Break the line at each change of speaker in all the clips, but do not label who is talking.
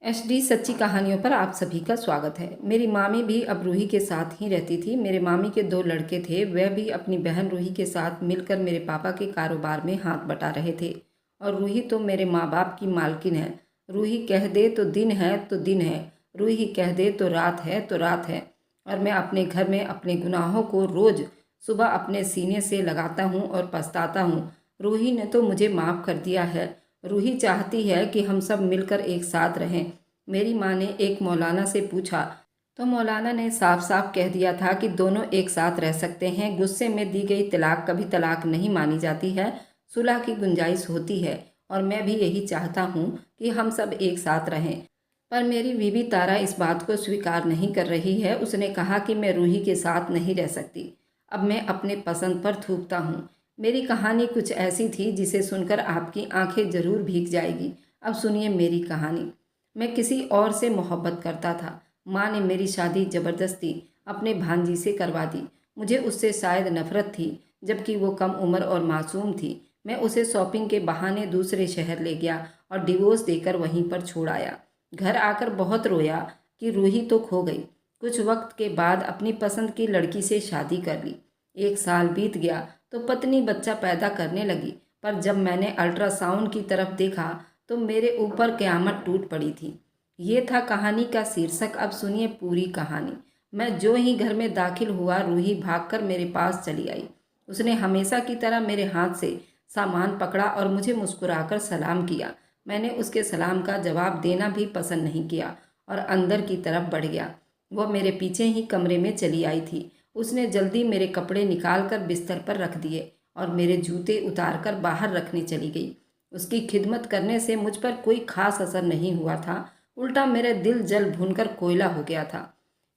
HD सच्ची कहानियों पर आप सभी का स्वागत है। मेरी मामी भी अब रूही के साथ ही रहती थी। मेरे मामी के दो लड़के थे, वह भी अपनी बहन रूही के साथ मिलकर मेरे पापा के कारोबार में हाथ बटा रहे थे। और रूही तो मेरे माँ बाप की मालकिन है। रूही कह दे तो दिन है तो दिन है, रूही कह दे तो रात है तो रात है। और मैं अपने घर में अपने गुनाहों को रोज़ सुबह अपने सीने से लगाता हूँ और पछताता हूँ। रूही ने तो मुझे माफ़ कर दिया है। रूही चाहती है कि हम सब मिलकर एक साथ रहें। मेरी माँ ने एक मौलाना से पूछा तो मौलाना ने साफ साफ कह दिया था कि दोनों एक साथ रह सकते हैं। गुस्से में दी गई तलाक कभी तलाक नहीं मानी जाती है, सुलह की गुंजाइश होती है। और मैं भी यही चाहता हूँ कि हम सब एक साथ रहें। पर मेरी बीवी तारा इस बात को स्वीकार नहीं कर रही है। उसने कहा कि मैं रूही के साथ नहीं रह सकती। अब मैं अपने पसंद पर थूकता हूँ। मेरी कहानी कुछ ऐसी थी जिसे सुनकर आपकी आंखें जरूर भीग जाएगी। अब सुनिए मेरी कहानी। मैं किसी और से मोहब्बत करता था। माँ ने मेरी शादी ज़बरदस्ती अपने भांजी से करवा दी। मुझे उससे शायद नफरत थी, जबकि वो कम उम्र और मासूम थी। मैं उसे शॉपिंग के बहाने दूसरे शहर ले गया और डिवोर्स देकर वहीं पर छोड़ आया। घर आकर बहुत रोया कि रूही तो खो गई। कुछ वक्त के बाद अपनी पसंद की लड़की से शादी कर ली। 1 साल बीत गया तो पत्नी बच्चा पैदा करने लगी। पर जब मैंने अल्ट्रासाउंड की तरफ देखा तो मेरे ऊपर क़यामत टूट पड़ी थी। ये था कहानी का शीर्षक। अब सुनिए पूरी कहानी। मैं जो ही घर में दाखिल हुआ, रूही भागकर मेरे पास चली आई। उसने हमेशा की तरह मेरे हाथ से सामान पकड़ा और मुझे मुस्कुराकर सलाम किया। मैंने उसके सलाम का जवाब देना भी पसंद नहीं किया और अंदर की तरफ बढ़ गया। वह मेरे पीछे ही कमरे में चली आई थी। उसने जल्दी मेरे कपड़े निकाल कर बिस्तर पर रख दिए और मेरे जूते उतार कर बाहर रखने चली गई। उसकी खिदमत करने से मुझ पर कोई खास असर नहीं हुआ था, उल्टा मेरा दिल जल भुनकर कोयला हो गया था।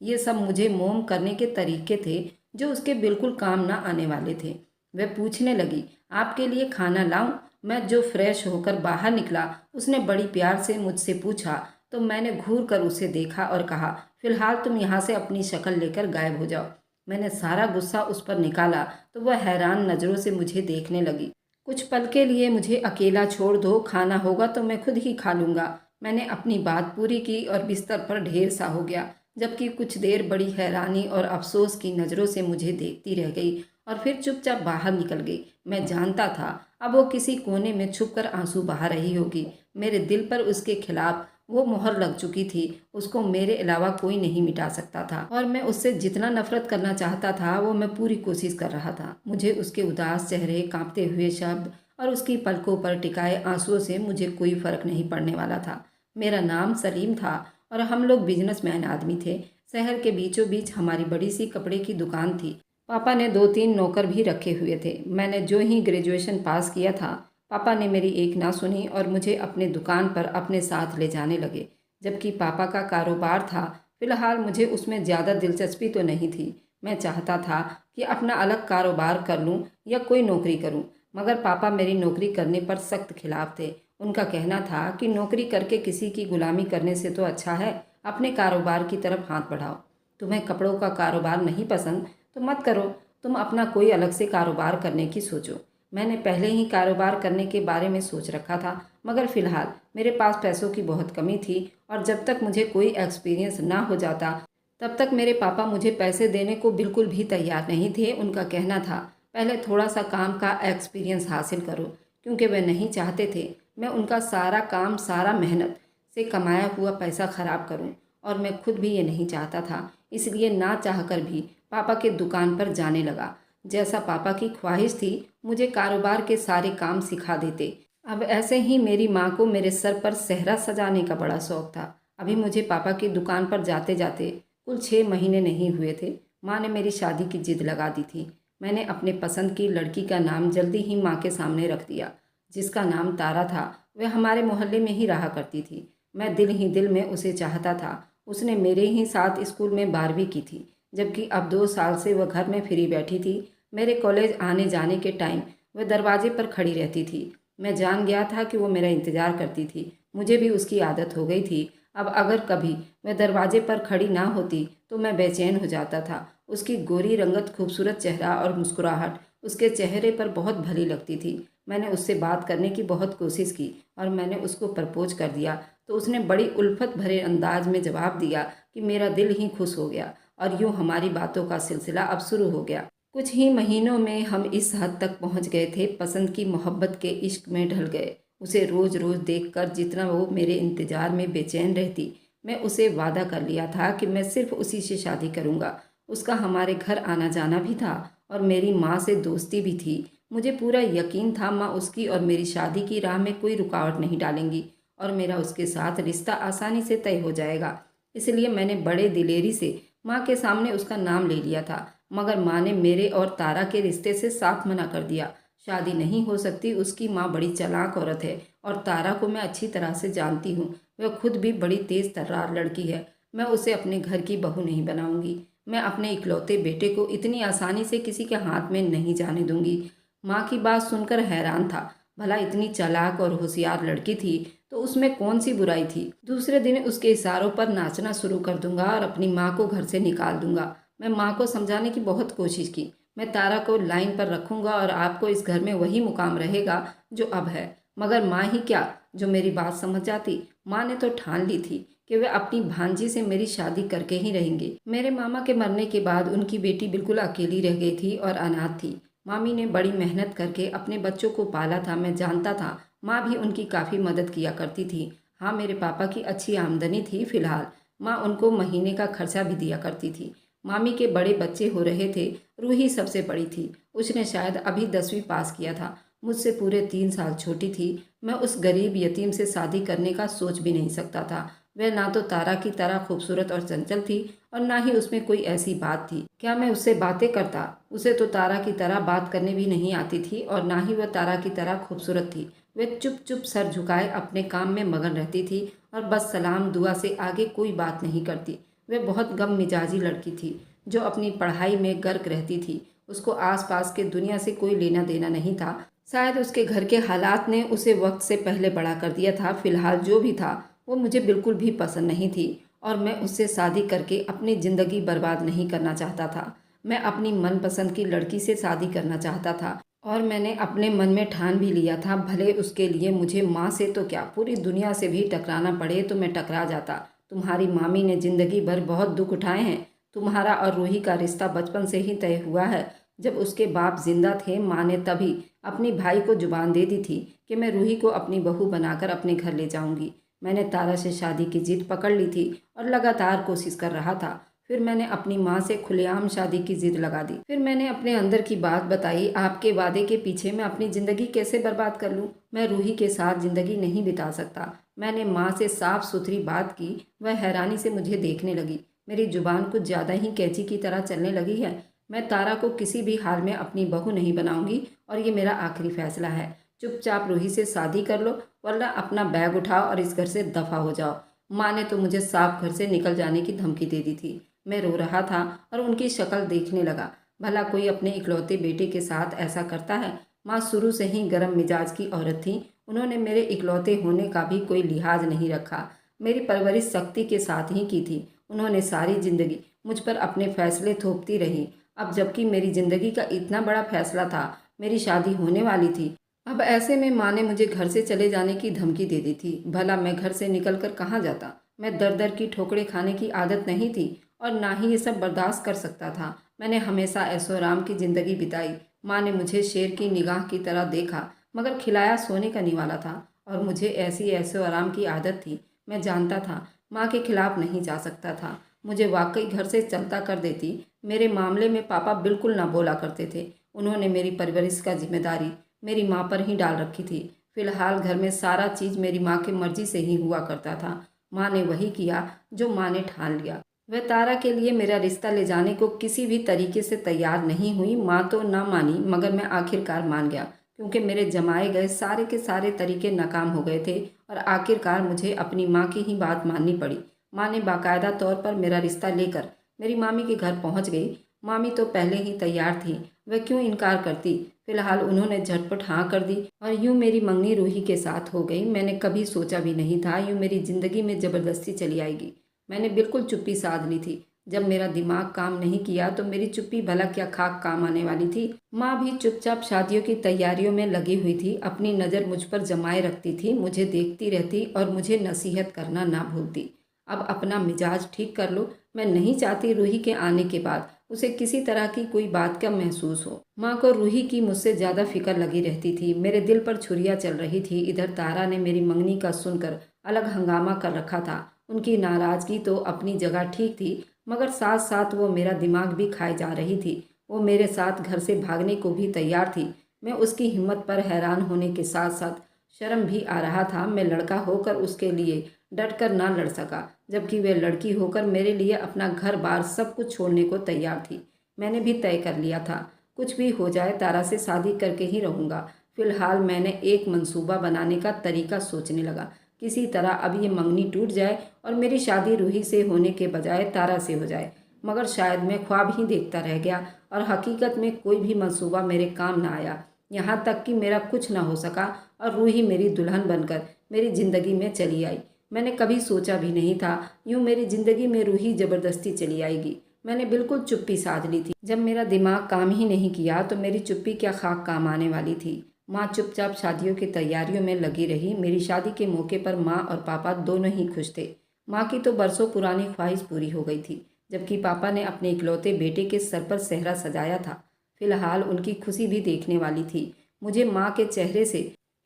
ये सब मुझे मोम करने के तरीके थे जो उसके बिल्कुल काम ना आने वाले थे। वह पूछने लगी, आपके लिए खाना लाऊं? मैं जो फ्रेश होकर बाहर निकला, उसने बड़ी प्यार से मुझसे पूछा तो मैंने घूर कर उसे देखा और कहा, फिलहाल तुम यहाँ से अपनी शक्ल लेकर गायब हो जाओ। मैंने सारा गुस्सा उस पर निकाला तो वह हैरान नज़रों से मुझे देखने लगी। कुछ पल के लिए मुझे अकेला छोड़ दो, खाना होगा तो मैं खुद ही खा लूँगा। मैंने अपनी बात पूरी की और बिस्तर पर ढेर सा हो गया, जबकि कुछ देर बड़ी हैरानी और अफसोस की नज़रों से मुझे देखती रह गई और फिर चुपचाप बाहर निकल गई। मैं जानता था अब वो किसी कोने में छुपकर आंसू बहा रही होगी। मेरे दिल पर उसके खिलाफ वो मोहर लग चुकी थी। उसको मेरे अलावा कोई नहीं मिटा सकता था और मैं उससे जितना नफरत करना चाहता था वो मैं पूरी कोशिश कर रहा था। मुझे उसके उदास चेहरे, कांपते हुए शब्द और उसकी पलकों पर टिकाए आंसुओं से मुझे कोई फर्क नहीं पड़ने वाला था। मेरा नाम सलीम था और हम लोग बिजनेसमैन आदमी थे। शहर के बीचों बीच हमारी बड़ी सी कपड़े की दुकान थी। पापा ने 2-3 नौकर भी रखे हुए थे। मैंने जो ही ग्रेजुएशन पास किया था, पापा ने मेरी एक ना सुनी और मुझे अपने दुकान पर अपने साथ ले जाने लगे। जबकि पापा का कारोबार था, फिलहाल मुझे उसमें ज़्यादा दिलचस्पी तो नहीं थी। मैं चाहता था कि अपना अलग कारोबार कर लूं या कोई नौकरी करूं, मगर पापा मेरी नौकरी करने पर सख्त खिलाफ थे। उनका कहना था कि नौकरी करके किसी की गुलामी करने से तो अच्छा है अपने कारोबार की तरफ हाथ बढ़ाओ। तुम्हें कपड़ों का कारोबार नहीं पसंद तो मत करो, तुम अपना कोई अलग से कारोबार करने की सोचो। मैंने पहले ही कारोबार करने के बारे में सोच रखा था, मगर फ़िलहाल मेरे पास पैसों की बहुत कमी थी और जब तक मुझे कोई एक्सपीरियंस ना हो जाता तब तक मेरे पापा मुझे पैसे देने को बिल्कुल भी तैयार नहीं थे। उनका कहना था पहले थोड़ा सा काम का एक्सपीरियंस हासिल करो, क्योंकि वे नहीं चाहते थे मैं उनका सारा काम, सारा मेहनत से कमाया हुआ पैसा ख़राब करूं। और मैं खुद भी ये नहीं चाहता था, इसलिए ना चाहकर भी पापा के दुकान पर जाने लगा। जैसा पापा की ख्वाहिश थी, मुझे कारोबार के सारे काम सिखा देते। अब ऐसे ही मेरी माँ को मेरे सर पर सेहरा सजाने का बड़ा शौक था। अभी मुझे पापा की दुकान पर जाते जाते कुल 6 महीने नहीं हुए थे। माँ ने मेरी शादी की जिद लगा दी थी। मैंने अपने पसंद की लड़की का नाम जल्दी ही माँ के सामने रख दिया, जिसका नाम तारा था। वह हमारे मोहल्ले में ही रहा करती थी। मैं दिल ही दिल में उसे चाहता था। उसने मेरे ही साथ स्कूल में 12वीं की थी, जबकि अब 2 साल से वह घर में फ्री बैठी थी। मेरे कॉलेज आने जाने के टाइम वह दरवाजे पर खड़ी रहती थी। मैं जान गया था कि वो मेरा इंतज़ार करती थी। मुझे भी उसकी आदत हो गई थी। अब अगर कभी वह दरवाजे पर खड़ी ना होती तो मैं बेचैन हो जाता था। उसकी गोरी रंगत, खूबसूरत चेहरा और मुस्कुराहट उसके चेहरे पर बहुत भली लगती थी। मैंने उससे बात करने की बहुत कोशिश की और मैंने उसको प्रपोज कर दिया। तो उसने बड़ी उल्फत भरे अंदाज में जवाब दिया कि मेरा दिल ही खुश हो गया और यूं हमारी बातों का सिलसिला अब शुरू हो गया। कुछ ही महीनों में हम इस हद तक पहुंच गए थे, पसंद की मोहब्बत के इश्क में ढल गए। उसे रोज़ रोज़ देखकर जितना वो मेरे इंतज़ार में बेचैन रहती, मैं उसे वादा कर लिया था कि मैं सिर्फ उसी से शादी करूंगा। उसका हमारे घर आना जाना भी था और मेरी माँ से दोस्ती भी थी। मुझे पूरा यकीन था माँ उसकी और मेरी शादी की राह में कोई रुकावट नहीं डालेंगी और मेरा उसके साथ रिश्ता आसानी से तय हो जाएगा। इसलिए मैंने बड़े दिलेरी से माँ के सामने उसका नाम ले लिया था, मगर माँ ने मेरे और तारा के रिश्ते से साफ मना कर दिया। शादी नहीं हो सकती। उसकी माँ बड़ी चालाक औरत है और तारा को मैं अच्छी तरह से जानती हूँ। वह खुद भी बड़ी तेज तर्रार लड़की है। मैं उसे अपने घर की बहू नहीं बनाऊंगी। मैं अपने इकलौते बेटे को इतनी आसानी से किसी के हाथ में नहीं जाने दूंगी। माँ की बात सुनकर हैरान था। भला इतनी चालाक और होशियार लड़की थी तो उसमें कौन सी बुराई थी। दूसरे दिन उसके इशारों पर नाचना शुरू कर दूंगा और अपनी माँ को घर से निकाल दूंगा। मैं माँ को समझाने की बहुत कोशिश की। मैं तारा को लाइन पर रखूंगा और आपको इस घर में वही मुकाम रहेगा जो अब है। मगर माँ ही क्या, जो मेरी बात समझ जाती। माँ ने तो ठान ली थी कि वे अपनी भांजी से मेरी शादी करके ही रहेंगे। मेरे मामा के मरने के बाद उनकी बेटी बिल्कुल अकेली रह गई थी और अनाथ थी। मामी ने बड़ी मेहनत करके अपने बच्चों को पाला था, मैं जानता था। माँ भी उनकी काफ़ी मदद किया करती थी। हाँ, मेरे पापा की अच्छी आमदनी थी फिलहाल। माँ उनको महीने का खर्चा भी दिया करती थी। मामी के बड़े बच्चे हो रहे थे। रूही सबसे बड़ी थी। उसने शायद अभी 10वीं पास किया था। मुझसे पूरे 3 साल छोटी थी। मैं उस गरीब यतीम से शादी करने का सोच भी नहीं सकता था। वह ना तो तारा की तरह खूबसूरत और चंचल थी और ना ही उसमें कोई ऐसी बात थी। क्या मैं उससे बातें करता? उसे तो तारा की तरह बात करने भी नहीं आती थी और ना ही वह तारा की तरह खूबसूरत थी। वह चुप चुप सर झुकाए अपने काम में मगन रहती थी और बस सलाम दुआ से आगे कोई बात नहीं करती। वह बहुत गम मिजाजी लड़की थी जो अपनी पढ़ाई में गर्क रहती थी। उसको आसपास के दुनिया से कोई लेना देना नहीं था। शायद उसके घर के हालात ने उसे वक्त से पहले बड़ा कर दिया था। फिलहाल जो भी था वो मुझे बिल्कुल भी पसंद नहीं थी और मैं उससे शादी करके अपनी ज़िंदगी बर्बाद नहीं करना चाहता था। मैं अपनी मनपसंद की लड़की से शादी करना चाहता था और मैंने अपने मन में ठान भी लिया था, भले उसके लिए मुझे माँ से तो क्या पूरी दुनिया से भी टकराना पड़े तो मैं टकरा जाता। तुम्हारी मामी ने ज़िंदगी भर बहुत दुख उठाए हैं। तुम्हारा और रूही का रिश्ता बचपन से ही तय हुआ है। जब उसके बाप जिंदा थे माँ ने तभी अपनी भाई को जुबान दे दी थी कि मैं रूही को अपनी बहू बनाकर अपने घर ले जाऊंगी। मैंने तारा से शादी की जिद पकड़ ली थी और लगातार कोशिश कर रहा था। फिर मैंने अपनी माँ से खुलेआम शादी की जिद लगा दी। फिर मैंने अपने अंदर की बात बताई। आपके वादे के पीछे मैं अपनी ज़िंदगी कैसे बर्बाद कर लूँ? मैं रूही के साथ ज़िंदगी नहीं बिता सकता। मैंने माँ से साफ सुथरी बात की। वह हैरानी से मुझे देखने लगी। मेरी जुबान कुछ ज़्यादा ही कैंची की तरह चलने लगी है। मैं तारा को किसी भी हाल में अपनी बहू नहीं बनाऊंगी और ये मेरा आखिरी फैसला है। चुपचाप रूही से शादी कर लो वरना अपना बैग उठाओ और इस घर से दफा हो जाओ। माँ ने तो मुझे साफ घर से निकल जाने की धमकी दे दी थी। मैं रो रहा था और उनकी शक्ल देखने लगा। भला कोई अपने इकलौते बेटे के साथ ऐसा करता है? माँ शुरू से ही गर्म मिजाज की औरत थी। उन्होंने मेरे इकलौते होने का भी कोई लिहाज नहीं रखा। मेरी परवरिश सख्ती के साथ ही की थी। उन्होंने सारी जिंदगी मुझ पर अपने फैसले थोपती रही। अब जबकि मेरी जिंदगी का इतना बड़ा फैसला था, मेरी शादी होने वाली थी, अब ऐसे में माँ ने मुझे घर से चले जाने की धमकी दे दी थी। भला मैं घर से निकलकर कहाँ जाता? मैं दर दर की ठोकरें खाने की आदत नहीं थी और ना ही ये सब बर्दाश्त कर सकता था। मैंने हमेशा ऐशो आराम की जिंदगी बिताई। माँ ने मुझे शेर की निगाह की तरह देखा मगर खिलाया सोने का निवाला था और मुझे ऐसी ऐशो आराम की आदत थी। मैं जानता था माँ के खिलाफ नहीं जा सकता था। मुझे वाकई घर से चलता कर देती। मेरे मामले में पापा बिल्कुल ना बोला करते थे। उन्होंने मेरी परवरिश का जिम्मेदारी मेरी माँ पर ही डाल रखी थी। फिलहाल घर में सारा चीज़ मेरी माँ की मर्जी से ही हुआ करता था। माँ ने वही किया जो माँ ने ठान लिया। वह तारा के लिए मेरा रिश्ता ले जाने को किसी भी तरीके से तैयार नहीं हुई। माँ तो ना मानी मगर मैं आखिरकार मान गया क्योंकि मेरे जमाए गए सारे के सारे तरीके नाकाम हो गए थे और आखिरकार मुझे अपनी माँ की ही बात माननी पड़ी। माँ ने बाकायदा तौर पर मेरा रिश्ता लेकर मेरी मामी के घर पहुँच गई। मामी तो पहले ही तैयार थी, वह क्यों इनकार करती। फिलहाल उन्होंने झटपट हाँ कर दी और यूं मेरी मंगनी रूही के साथ हो गई। मैंने कभी सोचा भी नहीं था यूं मेरी जिंदगी में ज़बरदस्ती चली आएगी। मैंने बिल्कुल चुप्पी साध ली थी। जब मेरा दिमाग काम नहीं किया तो मेरी चुप्पी भला क्या खाक काम आने वाली थी। माँ भी चुपचाप शादियों की तैयारियों में लगी हुई थी, अपनी नज़र मुझ पर जमाए रखती थी, मुझे देखती रहती और मुझे नसीहत करना ना भूलती। अब अपना मिजाज ठीक कर लो, मैं नहीं चाहती रूही के आने के बाद उसे किसी तरह की कोई बात का महसूस हो। माँ को रूही की मुझसे ज़्यादा फिक्र लगी रहती थी, मेरे दिल पर छुरियाँ चल रही थी। इधर तारा ने मेरी मंगनी का सुनकर अलग हंगामा कर रखा था। उनकी नाराज़गी तो अपनी जगह ठीक थी, मगर साथ साथ वो मेरा दिमाग भी खाए जा रही थी। वो मेरे साथ घर से भागने को भी तैयार थी। मैं उसकी हिम्मत पर हैरान होने के साथ साथ शर्म भी आ रहा था। मैं लड़का होकर उसके लिए डटकर ना लड़ सका, जबकि वह लड़की होकर मेरे लिए अपना घर बार सब कुछ छोड़ने को तैयार थी। मैंने भी तय कर लिया था, कुछ भी हो जाए तारा से शादी करके ही रहूँगा। फिलहाल मैंने एक मंसूबा बनाने का तरीका सोचने लगा। किसी तरह अब ये मंगनी टूट जाए और मेरी शादी रूही से होने के बजाय तारा से हो जाए। मगर शायद मैं ख्वाब ही देखता रह गया और हकीकत में कोई भी मंसूबा मेरे काम ना आया। यहाँ तक कि मेरा कुछ ना हो सका और रूही मेरी दुल्हन बनकर मेरी ज़िंदगी में चली आई। मैंने कभी सोचा भी नहीं था यूँ मेरी ज़िंदगी में रूही ज़बरदस्ती चली आएगी। मैंने बिल्कुल चुप्पी साध ली थी। जब मेरा दिमाग काम ही नहीं किया तो मेरी चुप्पी क्या खाक काम आने वाली थी। माँ चुपचाप शादियों की तैयारियों में लगी रही। मेरी शादी के मौके पर माँ और पापा दोनों ही खुश थे। माँ की तो बरसों पुरानी ख्वाहिश पूरी हो गई थी, जबकि पापा ने अपने इकलौते बेटे के सर पर सेहरा सजाया था। फिलहाल उनकी खुशी भी देखने वाली थी। मुझे माँ के चेहरे से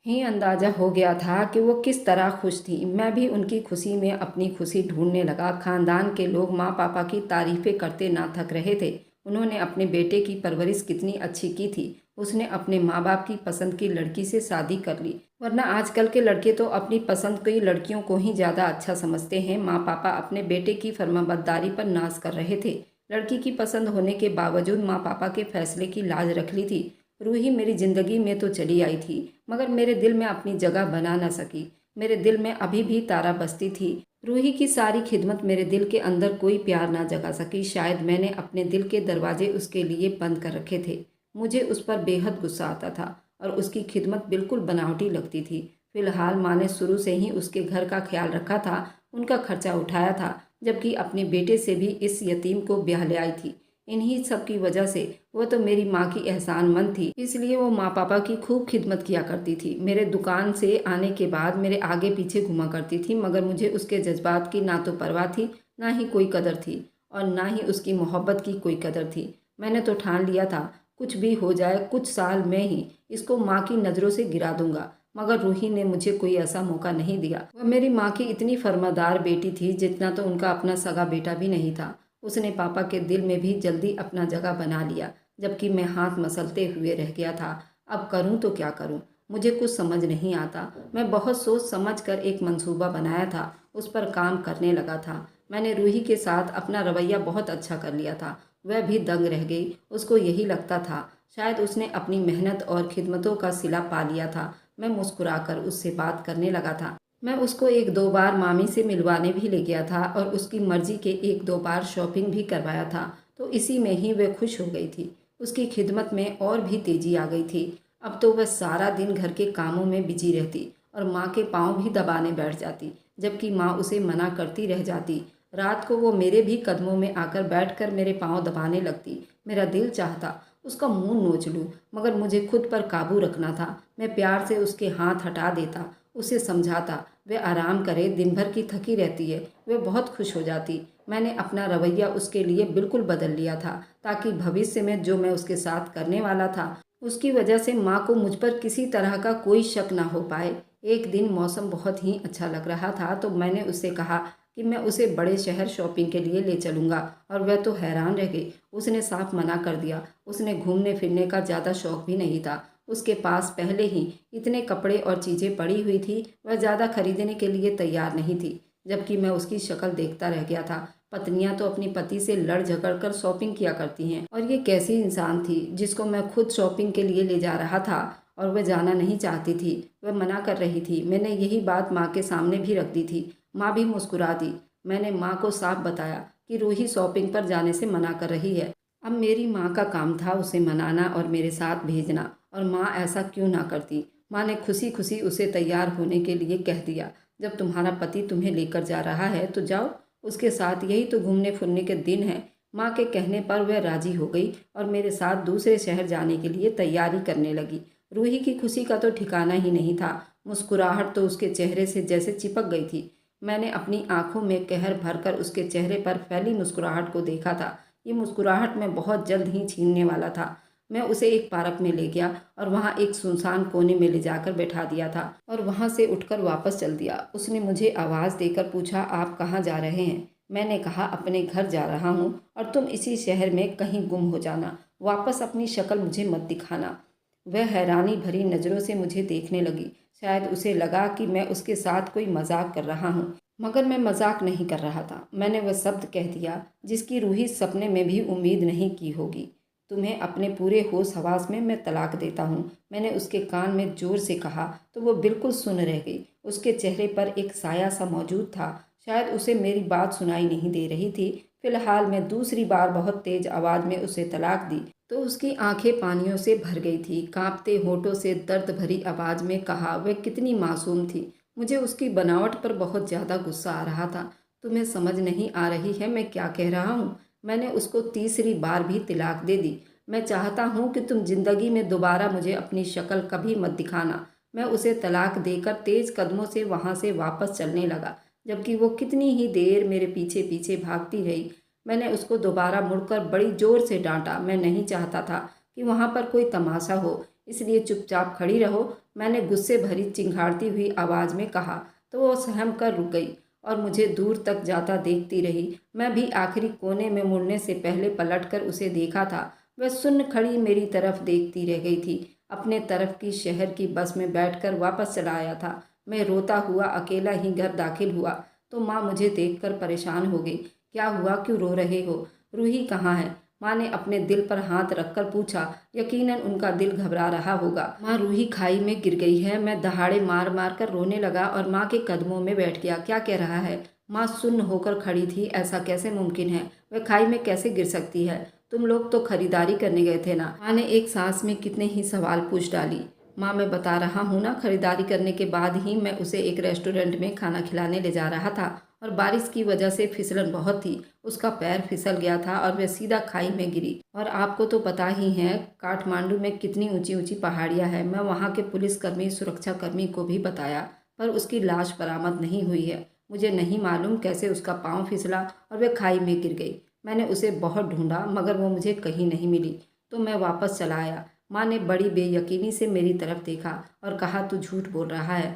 ही अंदाजा हो गया था कि वो किस तरह खुश थी। मैं भी उनकी खुशी में अपनी खुशी ढूंढने लगा। खानदान के लोग माँ पापा की तारीफें करते ना थक रहे थे। उन्होंने अपने बेटे की परवरिश कितनी अच्छी की थी। उसने अपने माँ बाप की पसंद की लड़की से शादी कर ली, वरना आजकल के लड़के तो अपनी पसंद की लड़कियों को ही ज़्यादा अच्छा समझते हैं। माँ पापा अपने बेटे की फर्माबरदारी पर नाज कर रहे थे। लड़की की पसंद होने के बावजूद माँ पापा के फैसले की लाज रख ली थी। रूही मेरी ज़िंदगी में तो चली आई थी, मगर मेरे दिल में अपनी जगह बना न सकी। मेरे दिल में अभी भी तारा बसती थी। रूही की सारी खिदमत मेरे दिल के अंदर कोई प्यार ना जगा सकी। शायद मैंने अपने दिल के दरवाजे उसके लिए बंद कर रखे थे। मुझे उस पर बेहद गुस्सा आता था और उसकी खिदमत बिल्कुल बनावटी लगती थी। फिलहाल माँ ने शुरू से ही उसके घर का ख्याल रखा था, उनका खर्चा उठाया था, जबकि अपने बेटे से भी इस यतीम को ब्याह ले आई थी। इन्हीं सब की वजह से वो तो मेरी माँ की एहसानमंद थी, इसलिए वो माँ पापा की खूब खिदमत किया करती थी। मेरे दुकान से आने के बाद मेरे आगे पीछे घुमा करती थी, मगर मुझे उसके जज्बात की ना तो परवाह थी, ना ही कोई कदर थी और ना ही उसकी मोहब्बत की कोई कदर थी। मैंने तो ठान लिया था, कुछ भी हो जाए कुछ साल में ही इसको माँ की नज़रों से गिरा दूंगा। मगर रूही ने मुझे कोई ऐसा मौका नहीं दिया। वह मेरी माँ की इतनी फर्मादार बेटी थी जितना तो उनका अपना सगा बेटा भी नहीं था। उसने पापा के दिल में भी जल्दी अपना जगह बना लिया, जबकि मैं हाथ मसलते हुए रह गया था। अब करूं तो क्या करूं, मुझे कुछ समझ नहीं आता। मैं बहुत सोच समझ कर एक मंसूबा बनाया था, उस पर काम करने लगा था। मैंने रूही के साथ अपना रवैया बहुत अच्छा कर लिया था। वह भी दंग रह गई। उसको यही लगता था शायद उसने अपनी मेहनत और खिदमतों का सिला पा लिया था। मैं मुस्कुराकर उससे बात करने लगा था। मैं उसको एक दो बार मामी से मिलवाने भी ले गया था और उसकी मर्जी के एक दो बार शॉपिंग भी करवाया था, तो इसी में ही वह खुश हो गई थी। उसकी खिदमत में और भी तेजी आ गई थी। अब तो वह सारा दिन घर के कामों में बिजी रहती और माँ के पाँव भी दबाने बैठ जाती, जबकि माँ उसे मना करती रह जाती। रात को वो मेरे भी कदमों में आकर बैठकर मेरे पाँव दबाने लगती। मेरा दिल चाहता उसका मुंह नोच लूं, मगर मुझे खुद पर काबू रखना था। मैं प्यार से उसके हाथ हटा देता, उसे समझाता वह आराम करे, दिन भर की थकी रहती है। वह बहुत खुश हो जाती। मैंने अपना रवैया उसके लिए बिल्कुल बदल लिया था, ताकि भविष्य में जो मैं उसके साथ करने वाला था उसकी वजह से माँ को मुझ पर किसी तरह का कोई शक ना हो पाए। एक दिन मौसम बहुत ही अच्छा लग रहा था, तो मैंने उससे कहा कि मैं उसे बड़े शहर शॉपिंग के लिए ले चलूँगा, और वह तो हैरान रह गई। उसने साफ मना कर दिया। उसने घूमने फिरने का ज़्यादा शौक भी नहीं था। उसके पास पहले ही इतने कपड़े और चीज़ें पड़ी हुई थी, वह ज़्यादा खरीदने के लिए तैयार नहीं थी। जबकि मैं उसकी शक्ल देखता रह गया था। पत्नियां तो अपनी पति से लड़ झगड़ कर शॉपिंग किया करती हैं, और ये कैसी इंसान थी जिसको मैं खुद शॉपिंग के लिए ले जा रहा था और वह जाना नहीं चाहती थी। वह मना कर रही थी। मैंने यही बात माँ के सामने भी रख दी थी। माँ भी मुस्कुरा दी। मैंने माँ को साफ बताया कि रूही शॉपिंग पर जाने से मना कर रही है। अब मेरी माँ का काम था उसे मनाना और मेरे साथ भेजना, और माँ ऐसा क्यों ना करती। माँ ने खुशी खुशी उसे तैयार होने के लिए कह दिया, जब तुम्हारा पति तुम्हें लेकर जा रहा है तो जाओ, उसके साथ यही तो घूमने फिरने के दिन हैं। माँ के कहने पर वह राजी हो गई और मेरे साथ दूसरे शहर जाने के लिए तैयारी करने लगी। रूही की खुशी का तो ठिकाना ही नहीं था। मुस्कुराहट तो उसके चेहरे से जैसे चिपक गई थी। मैंने अपनी आंखों में कहर भरकर उसके चेहरे पर फैली मुस्कुराहट को देखा था। ये मुस्कुराहट मैं बहुत जल्द ही छीनने वाला था। मैं उसे एक पार्क में ले गया और वहाँ एक सुनसान कोने में ले जाकर बैठा दिया था और वहाँ से उठकर वापस चल दिया। उसने मुझे आवाज़ देकर पूछा, आप कहाँ जा रहे हैं? मैंने कहा, अपने घर जा रहा हूँ और तुम इसी शहर में कहीं गुम हो जाना। वापस अपनी शक्ल मुझे मत दिखाना। वह हैरानी भरी नज़रों से मुझे देखने लगी। शायद उसे लगा कि मैं उसके साथ कोई मजाक कर रहा हूँ, मगर मैं मजाक नहीं कर रहा था। मैंने वह शब्द कह दिया जिसकी रूही सपने में भी उम्मीद नहीं की होगी। तुम्हें अपने पूरे होश हवास में मैं तलाक देता हूँ। मैंने उसके कान में जोर से कहा तो वो बिल्कुल सुन रह गई। उसके चेहरे पर एक साया सा मौजूद था। शायद उसे मेरी बात सुनाई नहीं दे रही थी। फिलहाल मैं दूसरी बार बहुत तेज आवाज़ में उसे तलाक दी तो उसकी आंखें पानियों से भर गई थी। कांपते होठों से दर्द भरी आवाज़ में कहा, वह कितनी मासूम थी। मुझे उसकी बनावट पर बहुत ज़्यादा गुस्सा आ रहा था। तुम्हें समझ नहीं आ रही है मैं क्या कह रहा हूँ? मैंने उसको तीसरी बार भी तलाक दे दी। मैं चाहता हूँ कि तुम जिंदगी में दोबारा मुझे अपनी शक्ल कभी मत दिखाना। मैं उसे तलाक देकर तेज कदमों से वहाँ से वापस चलने लगा, जबकि वो कितनी ही देर मेरे पीछे पीछे भागती रही। मैंने उसको दोबारा मुड़कर बड़ी जोर से डांटा। मैं नहीं चाहता था कि वहाँ पर कोई तमाशा हो, इसलिए चुपचाप खड़ी रहो। मैंने गुस्से भरी चिंघाड़ती हुई आवाज़ में कहा तो वो सहम कर रुक गई और मुझे दूर तक जाता देखती रही। मैं भी आखिरी कोने में मुड़ने से पहले पलटकर उसे देखा था। वह सुन्न खड़ी मेरी तरफ देखती रह गई थी। अपने तरफ की शहर की बस में बैठकर वापस चला आया था। मैं रोता हुआ अकेला ही घर दाखिल हुआ तो माँ मुझे देखकर परेशान हो गई। क्या हुआ, क्यों रो रहे हो? रूही कहाँ है? माँ ने अपने दिल पर हाथ रखकर पूछा। यकीनन उनका दिल घबरा रहा होगा। माँ, रूही खाई में गिर गई है। मैं दहाड़े मार मार कर रोने लगा और माँ के कदमों में बैठ गया। क्या कह रहा है? माँ सुन्न होकर खड़ी थी। ऐसा कैसे मुमकिन है? वह खाई में कैसे गिर सकती है? तुम लोग तो खरीदारी करने गए थे ना? माँ ने एक सांस में कितने ही सवाल पूछ डाली। माँ, मैं बता रहा हूँ ना, खरीदारी करने के बाद ही मैं उसे एक रेस्टोरेंट में खाना खिलाने ले जा रहा था और बारिश की वजह से फिसलन बहुत थी। उसका पैर फिसल गया था और वह सीधा खाई में गिरी। और आपको तो पता ही है काठमांडू में कितनी ऊंची ऊंची पहाड़ियां हैं। मैं वहां के पुलिसकर्मी, सुरक्षाकर्मी को भी बताया, पर उसकी लाश बरामद नहीं हुई है। मुझे नहीं मालूम कैसे उसका पाँव फिसला और वह खाई में गिर गई। मैंने उसे बहुत ढूंढा मगर वो मुझे कहीं नहीं मिली, तो मैं वापस चला आया। माँ ने बड़ी बेयकीनी से मेरी तरफ देखा और कहा, तू झूठ बोल रहा है,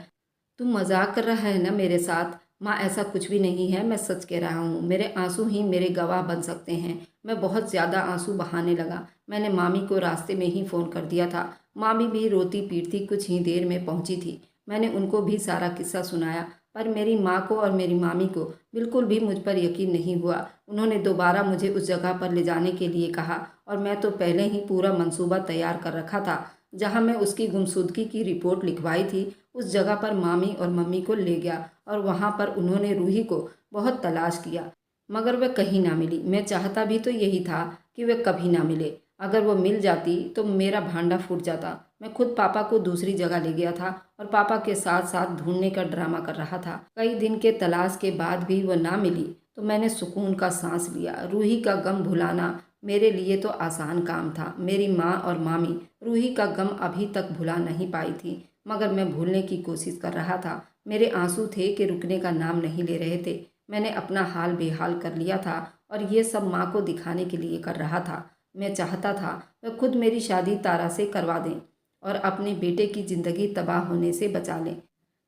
तुम मजाक कर रहा है ना मेरे साथ? माँ, ऐसा कुछ भी नहीं है, मैं सच कह रहा हूँ। मेरे आंसू ही मेरे गवाह बन सकते हैं। मैं बहुत ज़्यादा आंसू बहाने लगा। मैंने मामी को रास्ते में ही फ़ोन कर दिया था। मामी भी रोती पीटती कुछ ही देर में पहुँची थी। मैंने उनको भी सारा किस्सा सुनाया, पर मेरी माँ को और मेरी मामी को बिल्कुल भी मुझ पर यकीन नहीं हुआ। उन्होंने दोबारा मुझे उस जगह पर ले जाने के लिए कहा और मैं तो पहले ही पूरा मंसूबा तैयार कर रखा था। जहाँ मैं उसकी गुमशुदगी की रिपोर्ट लिखवाई थी, उस जगह पर मामी और मम्मी को ले गया और वहाँ पर उन्होंने रूही को बहुत तलाश किया, मगर वह कहीं ना मिली। मैं चाहता भी तो यही था कि वह कभी ना मिले। अगर वो मिल जाती तो मेरा भांडा फूट जाता। मैं खुद पापा को दूसरी जगह ले गया था और पापा के साथ साथ ढूंढने का ड्रामा कर रहा था। कई दिन के तलाश के बाद भी वह ना मिली तो मैंने सुकून का सांस लिया। रूही का गम भुलाना मेरे लिए तो आसान काम था। मेरी माँ और मामी रूही का गम अभी तक भुला नहीं पाई थी, मगर मैं भूलने की कोशिश कर रहा था। मेरे आंसू थे कि रुकने का नाम नहीं ले रहे थे। मैंने अपना हाल बेहाल कर लिया था और ये सब माँ को दिखाने के लिए कर रहा था। मैं चाहता था वह खुद मेरी शादी तारा से करवा दें और अपने बेटे की ज़िंदगी तबाह होने से बचा लें।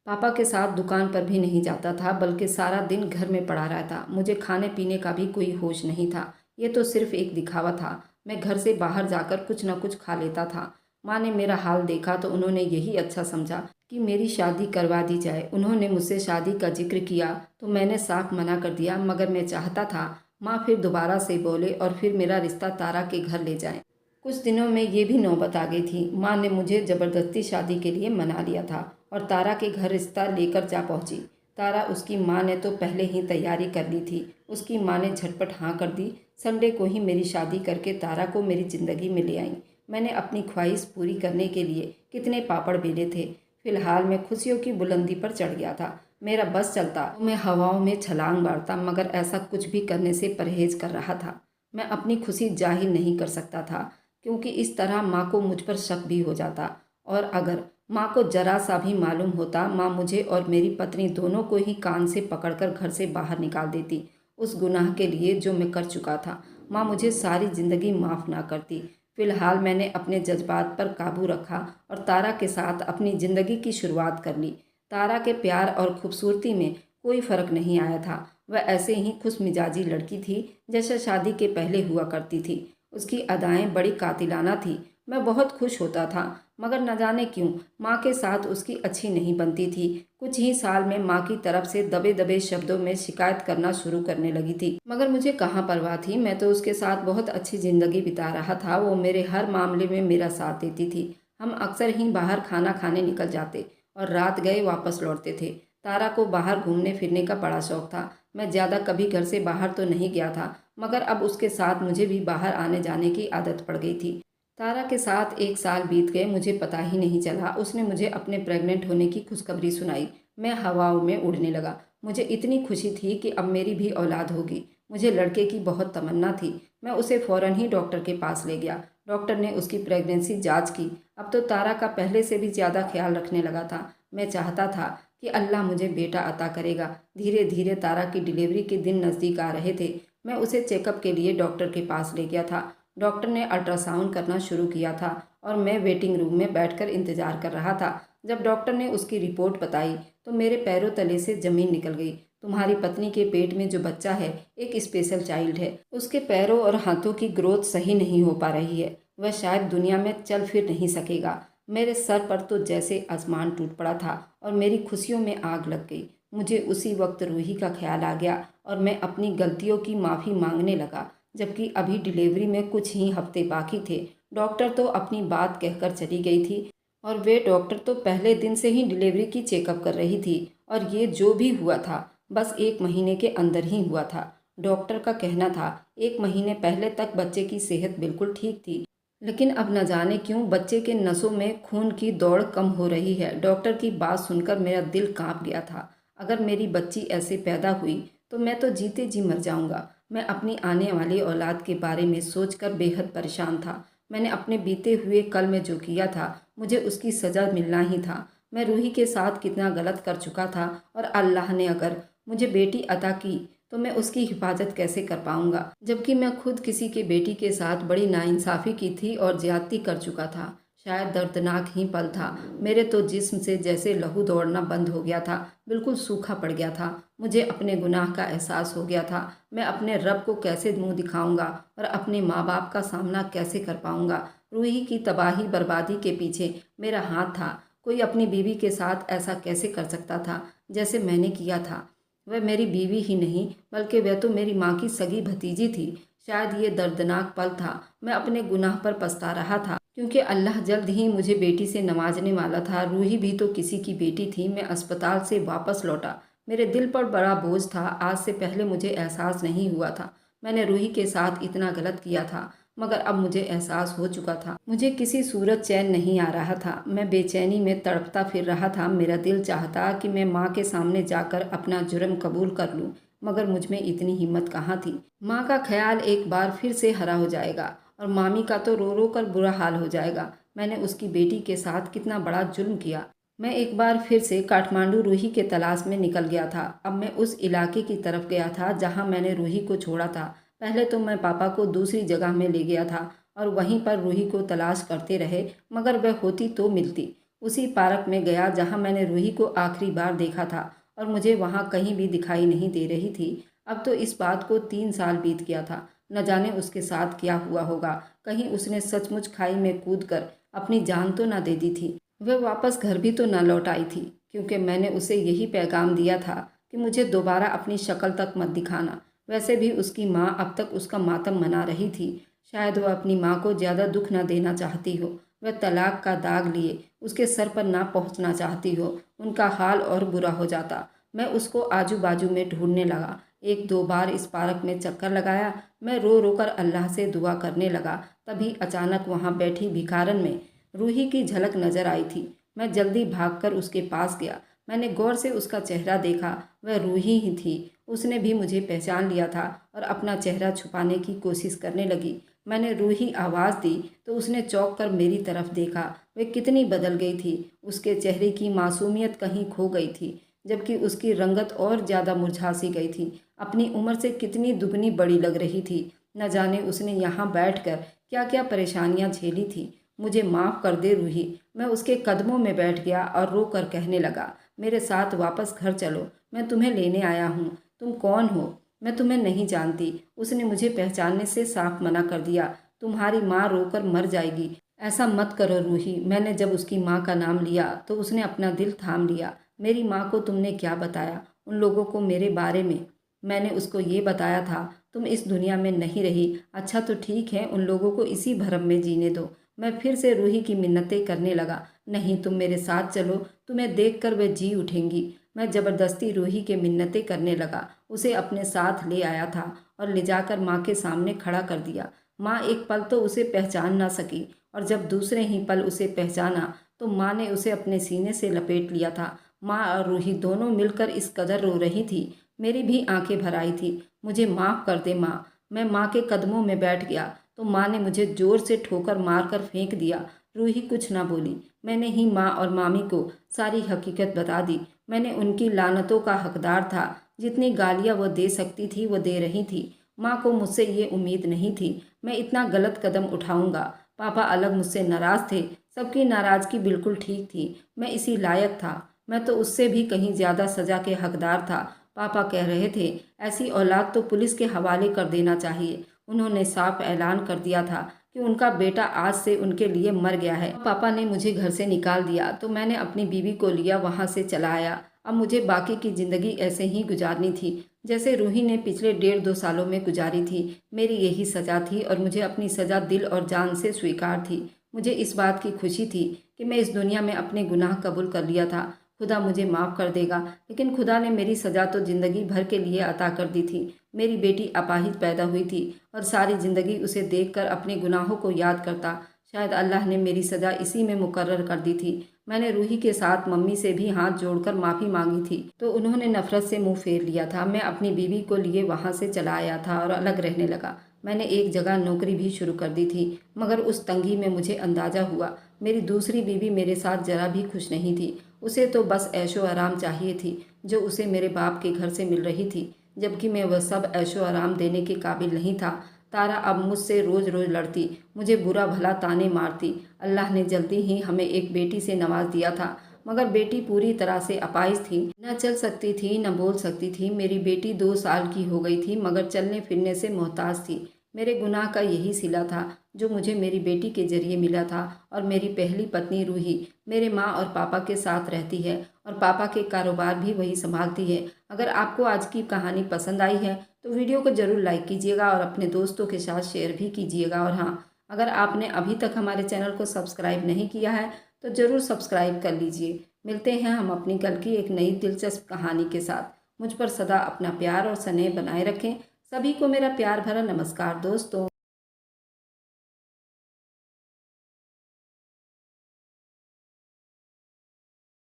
पापा के साथ दुकान पर भी नहीं जाता था, बल्कि सारा दिन घर में पड़ा रहता। मुझे खाने पीने का भी कोई होश नहीं था। ये तो सिर्फ एक दिखावा था। मैं घर से बाहर जाकर कुछ न कुछ खा लेता था। माँ ने मेरा हाल देखा तो उन्होंने यही अच्छा समझा कि मेरी शादी करवा दी जाए। उन्होंने मुझसे शादी का जिक्र किया तो मैंने साफ मना कर दिया, मगर मैं चाहता था माँ फिर दोबारा से बोले और फिर मेरा रिश्ता तारा के घर ले जाएं। कुछ दिनों में ये भी नौबत आ गई थी। माँ ने मुझे ज़बरदस्ती शादी के लिए मना लिया था और तारा के घर रिश्ता लेकर जा पहुँची। तारा, उसकी माँ ने तो पहले ही तैयारी कर ली थी। उसकी माँ ने झटपट हाँ कर दी। संडे को ही मेरी शादी करके तारा को मेरी ज़िंदगी में ले आई। मैंने अपनी ख्वाहिश पूरी करने के लिए कितने पापड़ बेले थे। फिलहाल मैं खुशियों की बुलंदी पर चढ़ गया था। मेरा बस चलता तो मैं हवाओं में छलांग मारता, मगर ऐसा कुछ भी करने से परहेज कर रहा था। मैं अपनी खुशी जाहिर नहीं कर सकता था, क्योंकि इस तरह माँ को मुझ पर शक भी हो जाता, और अगर माँ को जरा सा भी मालूम होता, माँ मुझे और मेरी पत्नी दोनों को ही कान से पकड़कर घर से बाहर निकाल देती। उस गुनाह के लिए जो मैं कर चुका था, माँ मुझे सारी ज़िंदगी माफ़ ना करती। फिलहाल मैंने अपने जज्बात पर काबू रखा और तारा के साथ अपनी ज़िंदगी की शुरुआत कर ली। तारा के प्यार और खूबसूरती में कोई फ़र्क नहीं आया था। वह ऐसे ही खुश मिजाजी लड़की थी जैसे शादी के पहले हुआ करती थी। उसकी अदाएं बड़ी कातिलाना थी। मैं बहुत खुश होता था, मगर न जाने क्यों माँ के साथ उसकी अच्छी नहीं बनती थी। कुछ ही साल में माँ की तरफ से दबे दबे शब्दों में शिकायत करना शुरू करने लगी थी, मगर मुझे कहाँ परवाह थी। मैं तो उसके साथ बहुत अच्छी ज़िंदगी बिता रहा था। वो मेरे हर मामले में मेरा साथ देती थी। हम अक्सर ही बाहर खाना खाने निकल जाते और रात गए वापस लौटते थे। तारा को बाहर घूमने फिरने का बड़ा शौक था। मैं ज़्यादा कभी घर से बाहर तो नहीं गया था, मगर अब उसके साथ मुझे भी बाहर आने जाने की आदत पड़ गई थी। तारा के साथ 1 साल बीत गए, मुझे पता ही नहीं चला। उसने मुझे अपने प्रेग्नेंट होने की खुशखबरी सुनाई। मैं हवाओं में उड़ने लगा। मुझे इतनी खुशी थी कि अब मेरी भी औलाद होगी। मुझे लड़के की बहुत तमन्ना थी। मैं उसे फ़ौरन ही डॉक्टर के पास ले गया। डॉक्टर ने उसकी प्रेगनेंसी जांच की। अब तो तारा का पहले से भी ज़्यादा ख्याल रखने लगा था। मैं चाहता था कि अल्लाह मुझे बेटा अता करेगा। धीरे धीरे तारा की डिलीवरी के दिन नज़दीक आ रहे थे। मैं उसे चेकअप के लिए डॉक्टर के पास ले गया था। डॉक्टर ने अल्ट्रासाउंड करना शुरू किया था और मैं वेटिंग रूम में बैठकर इंतज़ार कर रहा था। जब डॉक्टर ने उसकी रिपोर्ट बताई तो मेरे पैरों तले से ज़मीन निकल गई। तुम्हारी पत्नी के पेट में जो बच्चा है एक स्पेशल चाइल्ड है। उसके पैरों और हाथों की ग्रोथ सही नहीं हो पा रही है। वह शायद दुनिया में चल फिर नहीं सकेगा। मेरे सर पर तो जैसे आसमान टूट पड़ा था और मेरी खुशियों में आग लग गई। मुझे उसी वक्त रूही का ख्याल आ गया और मैं अपनी गलतियों की माफ़ी मांगने लगा, जबकि अभी डिलीवरी में कुछ ही हफ्ते बाकी थे। डॉक्टर तो अपनी बात कहकर चली गई थी और वे डॉक्टर तो पहले दिन से ही डिलीवरी की चेकअप कर रही थी, और ये जो भी हुआ था बस 1 महीने के अंदर ही हुआ था। डॉक्टर का कहना था 1 महीने पहले तक बच्चे की सेहत बिल्कुल ठीक थी, लेकिन अब न जाने क्यों बच्चे के नसों में खून की दौड़ कम हो रही है। डॉक्टर की बात सुनकर मेरा दिल कांप गया था। अगर मेरी बच्ची ऐसे पैदा हुई तो मैं तो जीते जी मर जाऊंगा। मैं अपनी आने वाली औलाद के बारे में सोचकर बेहद परेशान था। मैंने अपने बीते हुए कल में जो किया था, मुझे उसकी सज़ा मिलना ही था। मैं रूही के साथ कितना गलत कर चुका था, और अल्लाह ने अगर मुझे बेटी अता की तो मैं उसकी हिफाजत कैसे कर पाऊंगा, जबकि मैं खुद किसी के बेटी के साथ बड़ी नाइंसाफ़ी की थी और ज्यादती कर चुका था। शायद दर्दनाक ही पल था। मेरे तो जिस्म से जैसे लहू दौड़ना बंद हो गया था, बिल्कुल सूखा पड़ गया था। मुझे अपने गुनाह का एहसास हो गया था। मैं अपने रब को कैसे मुंह दिखाऊंगा और अपने माँ बाप का सामना कैसे कर पाऊंगा। रूही की तबाही बर्बादी के पीछे मेरा हाथ था। कोई अपनी बीवी के साथ ऐसा कैसे कर सकता था जैसे मैंने किया था। वह मेरी बीवी ही नहीं, बल्कि वह तो मेरी माँ की सगी भतीजी थी। शायद ये दर्दनाक पल था। मैं अपने गुनाह पर पछता रहा था, क्योंकि अल्लाह जल्द ही मुझे बेटी से नवाजने वाला था। रूही भी तो किसी की बेटी थी। मैं अस्पताल से वापस लौटा। मेरे दिल पर बड़ा बोझ था। आज से पहले मुझे एहसास नहीं हुआ था मैंने रूही के साथ इतना गलत किया था, मगर अब मुझे एहसास हो चुका था। मुझे किसी सूरत चैन नहीं आ रहा था। मैं बेचैनी में तड़पता फिर रहा था। मेरा दिल चाहता कि मैं माँ के सामने जाकर अपना जुर्म कबूल कर लूँ, मगर मुझ में इतनी हिम्मत कहाँ थी। माँ का ख्याल एक बार फिर से हरा हो जाएगा और मामी का तो रो रो कर बुरा हाल हो जाएगा। मैंने उसकी बेटी के साथ कितना बड़ा जुल्म किया। मैं एक बार फिर से काठमांडू रूही के तलाश में निकल गया था। अब मैं उस इलाके की तरफ गया था जहाँ मैंने रूही को छोड़ा था। पहले तो मैं पापा को दूसरी जगह में ले गया था और वहीं पर रूही को तलाश करते रहे, मगर वह होती तो मिलती। उसी पार्क में गया जहाँ मैंने रूही को आखिरी बार देखा था, और मुझे वहाँ कहीं भी दिखाई नहीं दे रही थी। अब तो इस बात को 3 साल बीत गया था। न जाने उसके साथ क्या हुआ होगा। कहीं उसने सचमुच खाई में कूदकर अपनी जान तो न दे दी थी। वह वापस घर भी तो न लौट आई थी, क्योंकि मैंने उसे यही पैगाम दिया था कि मुझे दोबारा अपनी शक्ल तक मत दिखाना। वैसे भी उसकी माँ अब तक उसका मातम मना रही थी। शायद वह अपनी माँ को ज़्यादा दुख न देना चाहती हो। वह तलाक का दाग लिए उसके सर पर ना पहुँचना चाहती हो। उनका हाल और बुरा हो जाता। मैं उसको आजू बाजू में ढूंढने लगा। 1-2 बार इस पार्क में चक्कर लगाया। मैं रो रो कर अल्लाह से दुआ करने लगा। तभी अचानक वहाँ बैठी भिखारन में रूही की झलक नजर आई थी। मैं जल्दी भागकर उसके पास गया। मैंने गौर से उसका चेहरा देखा, वह रूही ही थी। उसने भी मुझे पहचान लिया था और अपना चेहरा छुपाने की कोशिश करने लगी। मैंने रूही आवाज़ दी तो उसने चौंक कर मेरी तरफ देखा। वह कितनी बदल गई थी। उसके चेहरे की मासूमियत कहीं खो गई थी, जबकि उसकी रंगत और ज़्यादा मुरझा सी गई थी। अपनी उम्र से कितनी दुगनी बड़ी लग रही थी। न जाने उसने यहाँ बैठकर क्या क्या परेशानियाँ झेली थी। मुझे माफ़ कर दे रूही। मैं उसके कदमों में बैठ गया और रो कर कहने लगा, मेरे साथ वापस घर चलो, मैं तुम्हें लेने आया हूँ। तुम कौन हो? मैं तुम्हें नहीं जानती। उसने मुझे पहचानने से साफ मना कर दिया। तुम्हारी माँ रोकर मर जाएगी। ऐसा मत करो रूही। मैंने जब उसकी माँ का नाम लिया तो उसने अपना दिल थाम लिया। मेरी माँ को तुमने क्या बताया उन लोगों को मेरे बारे में? मैंने उसको ये बताया था तुम इस दुनिया में नहीं रही। अच्छा तो ठीक है, उन लोगों को इसी भरम में जीने दो। मैं फिर से रूही की मिन्नतें करने लगा। नहीं, तुम मेरे साथ चलो, तुम्हें देखकर वे जी उठेंगी। मैं ज़बरदस्ती रूही के मिन्नतें करने लगा। उसे अपने साथ ले आया था और ले जाकर माँ के सामने खड़ा कर दिया। माँ एक पल तो उसे पहचान ना सकी और जब दूसरे ही पल उसे पहचाना तो माँ ने उसे अपने सीने से लपेट लिया था। माँ और रूही दोनों मिलकर इस कदर रो रही थी, मेरी भी आंखें भर आई थी। मुझे माफ़ कर दे माँ। मैं माँ के कदमों में बैठ गया तो माँ ने मुझे जोर से ठोकर मारकर फेंक दिया। रूही कुछ ना बोली। मैंने ही माँ और मामी को सारी हकीकत बता दी। मैंने उनकी लानतों का हकदार था। जितनी गालियाँ वो दे सकती थी वो दे रही थी। माँ को मुझसे ये उम्मीद नहीं थी मैं इतना गलत कदम उठाऊंगा। पापा अलग मुझसे नाराज़ थे। सबकी नाराज़गी बिल्कुल ठीक थी। मैं इसी लायक था। मैं तो उससे भी कहीं ज़्यादा सज़ा के हकदार था। पापा कह रहे थे ऐसी औलाद तो पुलिस के हवाले कर देना चाहिए। उन्होंने साफ ऐलान कर दिया था कि उनका बेटा आज से उनके लिए मर गया है। पापा ने मुझे घर से निकाल दिया तो मैंने अपनी बीवी को लिया, वहाँ से चला आया। अब मुझे बाकी की ज़िंदगी ऐसे ही गुजारनी थी जैसे रूही ने पिछले 1.5-2 सालों में गुजारी थी। मेरी यही सज़ा थी और मुझे अपनी सज़ा दिल और जान से स्वीकार थी। मुझे इस बात की खुशी थी कि मैं इस दुनिया में अपने गुनाह कबूल कर लिया था। खुदा मुझे माफ़ कर देगा, लेकिन खुदा ने मेरी सज़ा तो ज़िंदगी भर के लिए अता कर दी थी। मेरी बेटी अपाहिज पैदा हुई थी और सारी ज़िंदगी उसे देखकर अपने गुनाहों को याद करता। शायद अल्लाह ने मेरी सज़ा इसी में मुकर्रर कर दी थी। मैंने रूही के साथ मम्मी से भी हाथ जोड़कर माफ़ी मांगी थी तो उन्होंने नफ़रत से मुंह फेर लिया था। मैं अपनी बीवी को लिए वहाँ से चला आया था और अलग रहने लगा। मैंने एक जगह नौकरी भी शुरू कर दी थी, मगर उस तंगी में मुझे अंदाज़ा हुआ मेरी दूसरी बीवी मेरे साथ ज़रा भी खुश नहीं थी। उसे तो बस ऐशो आराम चाहिए थी जो उसे मेरे बाप के घर से मिल रही थी, जबकि मैं वह सब ऐशो आराम देने के काबिल नहीं था। तारा अब मुझसे रोज़ रोज़ लड़ती, मुझे बुरा भला ताने मारती। अल्लाह ने जल्दी ही हमें एक बेटी से नवाज दिया था, मगर बेटी पूरी तरह से अपाहिज थी। न चल सकती थी न बोल सकती थी। मेरी बेटी 2 साल की हो गई थी मगर चलने फिरने से मोहताज थी। मेरे गुनाह का यही सिला था जो मुझे मेरी बेटी के जरिए मिला था। और मेरी पहली पत्नी रूही मेरे माँ और पापा के साथ रहती है और पापा के कारोबार भी वही संभालती है। अगर आपको आज की कहानी पसंद आई है तो वीडियो को ज़रूर लाइक कीजिएगा और अपने दोस्तों के साथ शेयर भी कीजिएगा। और हाँ, अगर आपने अभी तक हमारे चैनल को सब्सक्राइब नहीं किया है तो ज़रूर सब्सक्राइब कर लीजिए। मिलते हैं हम अपनी कल की एक नई दिलचस्प कहानी के साथ। मुझ पर सदा अपना प्यार और स्नेह बनाए रखें। सभी को मेरा प्यार भरा नमस्कार दोस्तों।